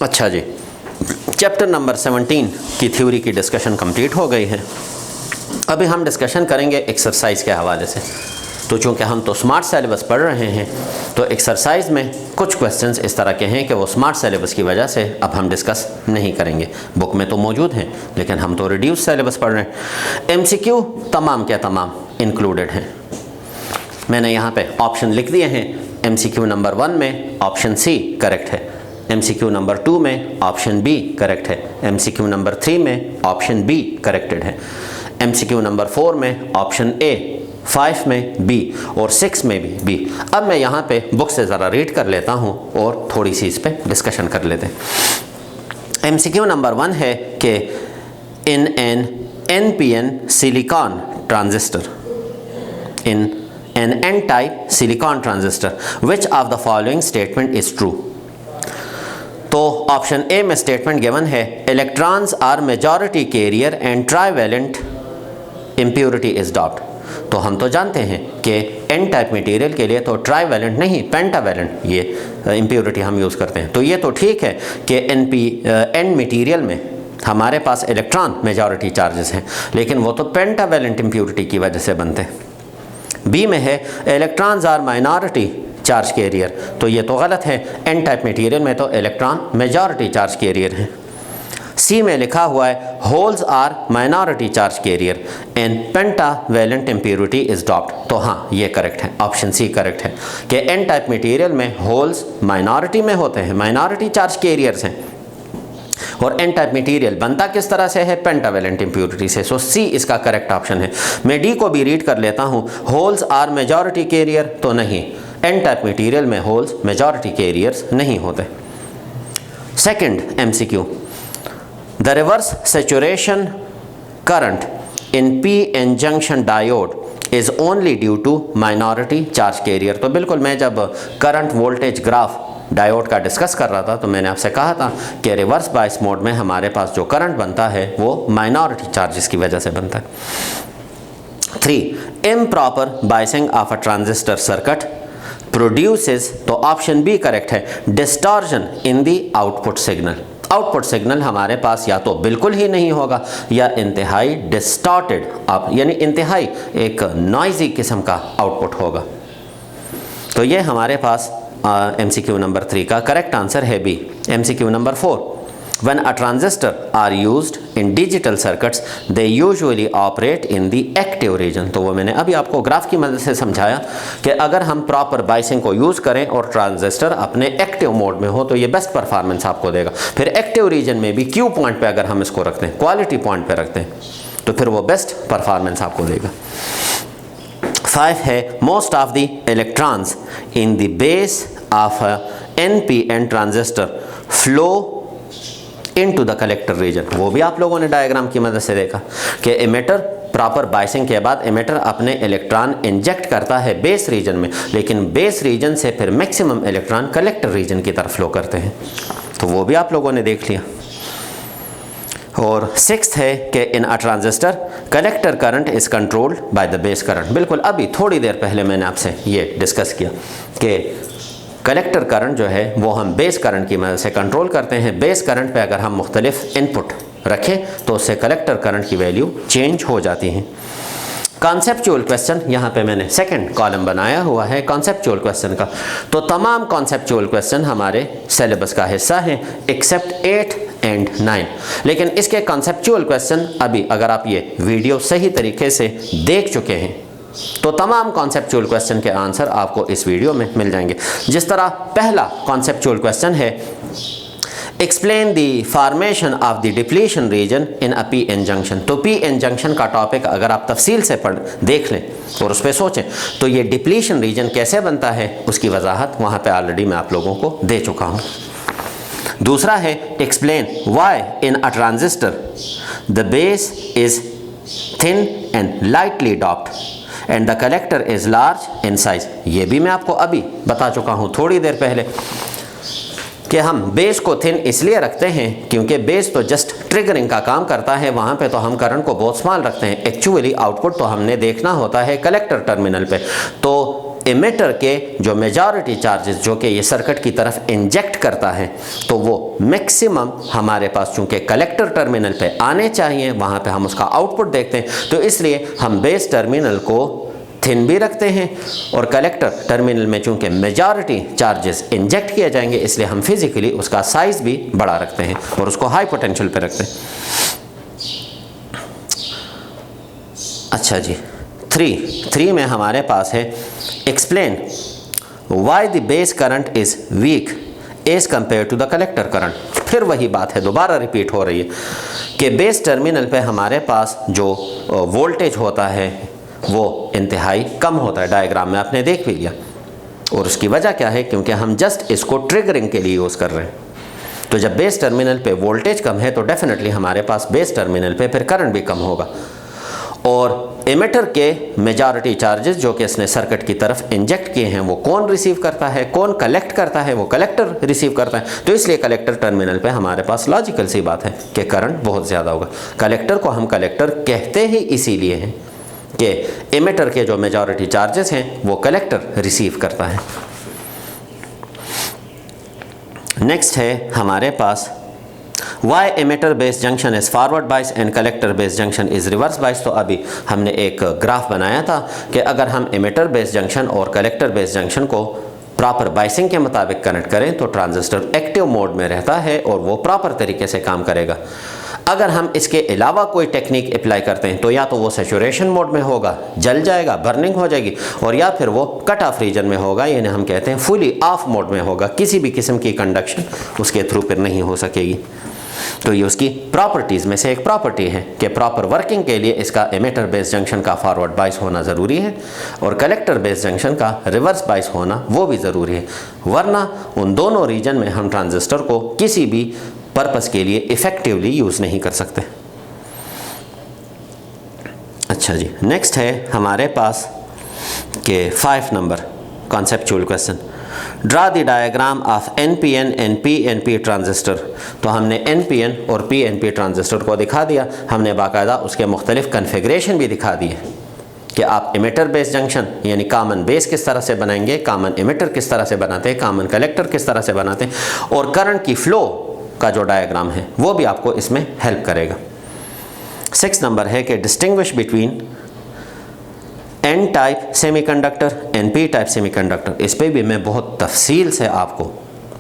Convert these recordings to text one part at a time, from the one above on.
अच्छा जी, chapter number 17 की theory की डिस्कशन कंप्लीट हो गई है। अभी हम डिस्कशन करेंगे एक्सरसाइज के हवाले से। तो चूँकि हम तो स्मार्ट सिलेबस पढ़ रहे हैं, तो एक्सरसाइज में कुछ क्वेश्चंस इस तरह के हैं कि वो स्मार्ट सिलेबस की वजह से अब हम डिस्कस नहीं करेंगे। बुक में तो मौजूद हैं, लेकिन हम तो रिड्यूस सिलेबस पढ़ रहे हैं। एमसीक्यू तमाम के तमाम इंक्लूडेड हैं। मैंने यहाँ पे ऑप्शन लिख दिए हैं। एमसीक्यू नंबर 1 में ऑप्शन सी करेक्ट है, एमसीक्यू नंबर 2 में ऑप्शन बी करेक्ट है, एमसीक्यू नंबर 3 में ऑप्शन बी करेक्टेड है, एमसीक्यू नंबर 4 में ऑप्शन ए, 5 में बी और 6 में भी बी। अब मैं यहाँ पे बुक से ज़रा रीड कर लेता हूँ और थोड़ी सी इस पे डिस्कशन कर लेते हैं। एमसीक्यू नंबर 1 है कि in an NPN silicon transistor, in an n-type silicon transistor, which of the following statement is true? तो ऑप्शन ए में स्टेटमेंट गिवन है, electrons are majority carrier and trivalent impurity is डॉट। तो हम तो जानते हैं कि एन टाइप मटेरियल के लिए तो ट्राइवेलेंट नहीं पेंटावेलेंट ये इम्प्योरिटी हम यूज़ करते हैं। तो ये तो ठीक है कि एन मटेरियल में हमारे पास इलेक्ट्रॉन मेजॉरिटी चार्जेस हैं, लेकिन वो तो पेंटावेलेंट इम्प्योरिटी की वजह से बनते हैं। बी में है electrons are minority charge carrier, तो ये तो गलत है। एन टाइप मटेरियल में तो इलेक्ट्रॉन मेजॉरिटी चार्ज कैरियर है। सी में लिखा हुआ है holes are minority charge carrier and pentavalent impurity is doped. तो हाँ, ये करेक्ट है, ऑप्शन सी करेक्ट है कि एन टाइप मटेरियल में होल्स माइनॉरिटी में होते हैं, माइनॉरिटी चार्ज कैरियर्स हैं, और एन टाइप मटेरियल बनता किस तरह से है, पेंटावेलेंट इम्प्योरिटी से। सो सी इसका करेक्ट ऑप्शन है। मैं डी को भी रीड कर लेता हूँ, होल्स आर मेजॉरिटी कैरियर, तो नहीं, एन टाइप मटेरियल में होल्स मेजॉरिटी कैरियर्स नहीं होते। Second MCQ, the reverse saturation current in P N junction diode is only due to minority charge carrier. तो बिल्कुल, मैं जब करंट वोल्टेज ग्राफ डायोड का डिस्कस कर रहा था तो मैंने आपसे कहा था कि रिवर्स बायस मोड में हमारे पास जो करंट बनता है वो माइनॉरिटी चार्जेस की वजह से बनता है। 3 improper biasing of a transistor circuit produces, तो ऑप्शन बी करेक्ट है, डिस्टॉर्शन इन दी आउटपुट सिग्नल। आउटपुट सिग्नल हमारे पास या तो बिल्कुल ही नहीं होगा या इंतहाई डिस्टॉर्टेड, यानी इंतहाई एक नॉइजी किस्म का आउटपुट होगा। तो ये हमारे पास एमसीक्यू नंबर 3 का करेक्ट आंसर है B. MCQ number 4, when a transistor are used in digital circuits they usually operate in the active region. तो वो मैंने अभी आपको ग्राफ की मदद से समझाया कि अगर हम प्रॉपर बायसिंग को यूज़ करें और ट्रांजिस्टर अपने एक्टिव मोड में हो तो ये बेस्ट परफॉर्मेंस आपको देगा। फिर एक्टिव रीजन में भी क्यू पॉइंट पे अगर हम इसको रखते हैं, क्वालिटी पॉइंट पे रखते हैं, तो फिर वो बेस्ट परफॉर्मेंस आपको देगा। 5 है, most of the electrons in the base of NPN transistor flow into the collector region. वो भी आप लोगों ने डायग्राम की मदद से देखा कि एमिटर प्रॉपर बायसिंग के बाद एमिटर अपने इलेक्ट्रॉन इंजेक्ट करता है बेस रीजन में, लेकिन बेस रीजन से फिर मैक्सिमम इलेक्ट्रॉन कलेक्टर रीजन की तरफ फ्लो करते हैं। तो वो भी आप लोगों ने देख लिया। और 6th है कि in a transistor collector current is controlled by the base current. बिल्कुल, अभी थोड़ी देर पहले मैंने आपसे ये डिस्कस किया कि कलेक्टर करंट जो है वो हम बेस करंट की मदद से कंट्रोल करते हैं। बेस करंट पे अगर हम मुख्तलिफ इनपुट रखें तो उससे कलेक्टर करंट की वैल्यू चेंज हो जाती है। कॉन्सेप्चुअल क्वेश्चन, यहाँ पे मैंने सेकंड कॉलम बनाया हुआ है कॉन्सेप्चुअल क्वेश्चन का। तो तमाम कॉन्सेप्चुअल क्वेश्चन हमारे सिलेबस का हिस्सा है एक्सेप्ट 8 एंड 9। लेकिन इसके कॉन्सेप्चुअल क्वेश्चन अभी अगर आप ये वीडियो सही तरीके से देख चुके हैं तो तमाम कॉन्सेप्चुअल क्वेश्चन के आंसर आपको इस वीडियो में मिल जाएंगे। जिस तरह पहला कॉन्सेप्चुअल क्वेश्चन है, explain the formation of the depletion region in a P N junction. तो पी एन जंक्शन का टॉपिक अगर आप तफसील से देख लें और उस पर सोचें तो ये डिप्लीशन रीजन कैसे बनता है उसकी वजाहत वहाँ पे ऑलरेडी मैं आप लोगों को दे चुका हूँ। दूसरा है, explain why in a transistor the base is thin and lightly doped and the collector is large in size. ये भी मैं आपको अभी बता चुका हूँ थोड़ी देर पहले कि हम बेस को थिन इसलिए रखते हैं क्योंकि बेस तो जस्ट ट्रिगरिंग का काम करता है, वहाँ पे तो हम करंट को बहुत स्मॉल रखते हैं। एक्चुअली आउटपुट तो हमने देखना होता है कलेक्टर टर्मिनल पे। तो एमिटर के जो मेजॉरिटी चार्जेस जो कि ये सर्किट की तरफ इंजेक्ट करता है, तो वो मैक्सिमम हमारे पास चूँकि कलेक्टर टर्मिनल पे आने चाहिए, वहाँ पे हम उसका आउटपुट देखते हैं, तो इसलिए हम बेस टर्मिनल को थिन भी रखते हैं और कलेक्टर टर्मिनल में चूँकि मेजॉरिटी चार्जेस इंजेक्ट किए जाएंगे, इसलिए हम फिज़िकली उसका साइज़ भी बड़ा रखते हैं और उसको हाई पोटेंशियल पे रखते हैं। अच्छा जी, 3 में हमारे पास है explain why the base current is weak as compare to the collector current. फिर वही बात है, दोबारा रिपीट हो रही है कि बेस टर्मिनल पे हमारे पास जो वोल्टेज होता है वो इंतहाई कम होता है। डायग्राम में आपने देख भी लिया, और उसकी वजह क्या है, क्योंकि हम जस्ट इसको ट्रिगरिंग के लिए यूज़ कर रहे हैं। तो जब बेस टर्मिनल पे वोल्टेज कम है तो डेफिनेटली हमारे पास बेस टर्मिनल पे फिर करंट भी कम होगा, और एमिटर के मेजॉरिटी चार्जेस जो कि इसने सर्किट की तरफ इंजेक्ट किए हैं वो कौन रिसीव करता है, कौन कलेक्ट करता है, वो कलेक्टर रिसीव करता है। तो इसलिए कलेक्टर टर्मिनल पे हमारे पास लॉजिकल सी बात है कि करंट बहुत ज़्यादा होगा। कलेक्टर को हम कलेक्टर कहते ही इसीलिए हैं कि एमिटर के जो मेजॉरिटी चार्जेस हैं वो कलेक्टर रिसीव करता है। नेक्स्ट है हमारे पास why emitter base junction is forward bias and collector base junction is reverse bias. तो अभी हमने एक ग्राफ बनाया था कि अगर हम एमिटर बेस जंक्शन और कलेक्टर बेस जंक्शन को प्रॉपर बाइसिंग के मुताबिक कनेक्ट करें तो ट्रांजिस्टर एक्टिव मोड में रहता है और वो प्रॉपर तरीके से काम करेगा। अगर हम इसके अलावा कोई टेक्निक अप्लाई करते हैं तो या तो वो सैचुरेशन मोड में होगा, जल जाएगा, बर्निंग हो जाएगी, और या फिर वो कट ऑफ रीजन में होगा, यानी हम कहते हैं फुली ऑफ मोड में होगा, किसी भी किस्म की कंडक्शन उसके थ्रू फिर नहीं हो सकेगी। तो ये उसकी प्रॉपर्टीज़ में से एक प्रॉपर्टी है कि प्रॉपर वर्किंग के लिए इसका एमिटर बेस जंक्शन का फॉरवर्ड बाइस होना ज़रूरी है और कलेक्टर बेस जंक्शन का रिवर्स बाइस होना वो भी ज़रूरी है, वरना उन दोनों रीजन में हम ट्रांजिस्टर को किसी भी पर्पस के लिए इफ़ेक्टिवली यूज़ नहीं कर सकते। अच्छा जी, नेक्स्ट है हमारे पास के 5 number conceptual question, draw the diagram of NPN and PNP transistor. तो हमने NPN और PNP ट्रांजिस्टर को दिखा दिया, हमने बाकायदा उसके मुख्तलिफ कन्फिग्रेशन भी दिखा दिए कि आप एमिटर बेस जंक्शन यानी कॉमन बेस किस तरह से बनाएंगे, कॉमन एमिटर किस तरह से बनाते हैं, कॉमन कलेक्टर किस तरह से बनाते हैं, और करंट की फ़्लो का जो डायग्राम है वो भी आपको इसमें हेल्प करेगा। 6 नंबर है कि distinguish between N type semiconductor and P type semiconductor. इस पे भी मैं बहुत तफसील से आपको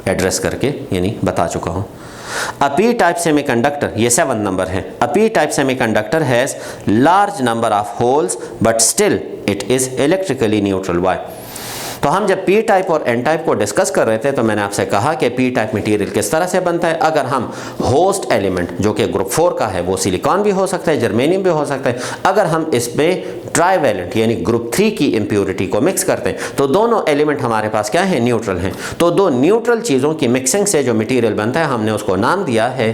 एड्रेस करके यानी बता चुका हूँ। A P टाइप सेमीकंडक्टर, ये 7 नंबर है, A P type semiconductor has large number of holes but still it is electrically neutral. Why? तो हम जब P टाइप और N टाइप को डिस्कस कर रहे थे तो मैंने आपसे कहा कि P टाइप मटेरियल किस तरह से बनता है। अगर हम होस्ट एलिमेंट जो कि ग्रुप 4 का है वो सिलिकॉन भी हो सकता है, जर्मेनियम भी हो सकता है, अगर हम इसमें ट्राईवैलेंट यानी ग्रुप 3 की इम्प्योरिटी को मिक्स करते हैं तो दोनों एलिमेंट हमारे पास क्या है, न्यूट्रल हैं। तो दो न्यूट्रल चीज़ों की मिक्सिंग से जो मटीरियल बनता है हमने उसको नाम दिया है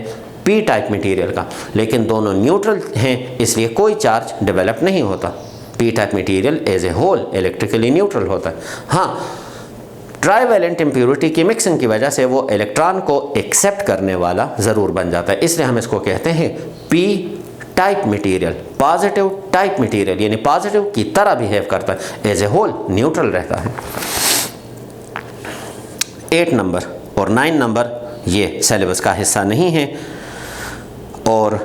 P टाइप मटीरियल का, लेकिन दोनों न्यूट्रल हैं इसलिए कोई चार्ज डेवलप नहीं होता। P type material as a hole electrically neutral होता है। हाँ, ट्राईवैलेंट इम्प्योरिटी की मिक्सिंग की वजह से वो इलेक्ट्रॉन को एक्सेप्ट करने वाला ज़रूर बन जाता है, इसलिए हम इसको कहते हैं P type material, positive type material, यानी पॉजिटिव की तरह बिहेव करता है, एज ए होल न्यूट्रल रहता है। 8 नंबर और 9 नंबर ये सिलेबस का हिस्सा नहीं है, और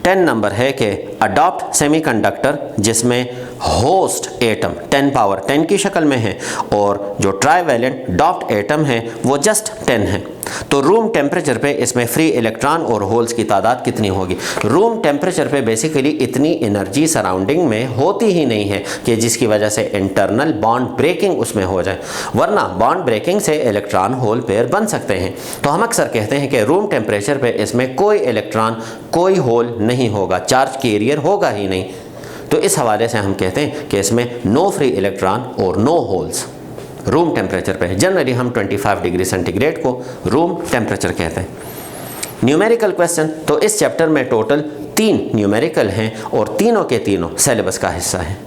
10 नंबर है कि अडॉप्ट सेमीकंडक्टर जिसमें होस्ट एटम 10 पावर 10 की शक्ल में है और जो ट्राईवैलेंट डॉप्ड एटम है वो जस्ट 10 है। तो रूम टेम्परेचर पे इसमें फ्री इलेक्ट्रॉन और होल्स की तादाद कितनी होगी? रूम टेम्परेचर पे बेसिकली इतनी एनर्जी सराउंडिंग में होती ही नहीं है कि जिसकी वजह से इंटरनल बॉन्ड ब्रेकिंग उसमें हो जाए, वरना बॉन्ड ब्रेकिंग से इलेक्ट्रॉन होल पेयर बन सकते हैं। तो हम अक्सर कहते हैं कि रूम टेम्परेचर पे इसमें कोई इलेक्ट्रॉन कोई होल नहीं होगा, चार्ज कैरियर होगा ही नहीं। तो इस हवाले से हम कहते हैं कि इसमें नो फ्री इलेक्ट्रॉन और नो होल्स रूम टेम्परेचर पे है। जनरली हम 25 डिग्री सेंटीग्रेड को रूम टेम्परेचर कहते हैं। न्यूमेरिकल क्वेश्चन, तो इस चैप्टर में टोटल 3 न्यूमेरिकल हैं और तीनों के तीनों सिलेबस का हिस्सा है।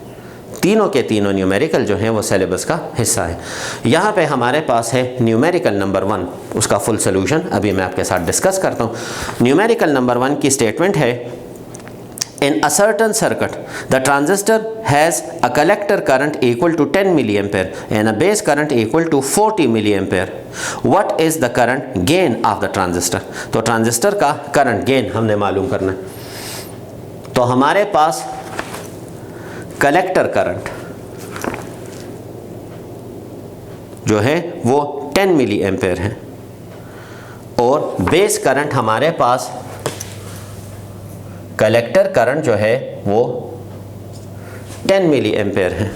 तीनों के तीनों न्यूमेरिकल जो हैं वो सिलेबस का हिस्सा है। यहाँ पे हमारे पास है न्यूमेरिकल नंबर 1, उसका फुल सोल्यूशन अभी मैं आपके साथ डिस्कस करता हूँ। न्यूमेरिकल नंबर 1 की स्टेटमेंट है in a certain circuit the transistor has a collector current equal to 10 milliampere and a base current equal to 40 milliampere. What is the current gain of the transistor? तो transistor का current gain हमने मालूम करना है। तो हमारे पास collector current जो है वो 10 मिली एम्पेयर है और बेस करंट हमारे पास कलेक्टर करंट जो है वो 10 मिली एम्पेयर है।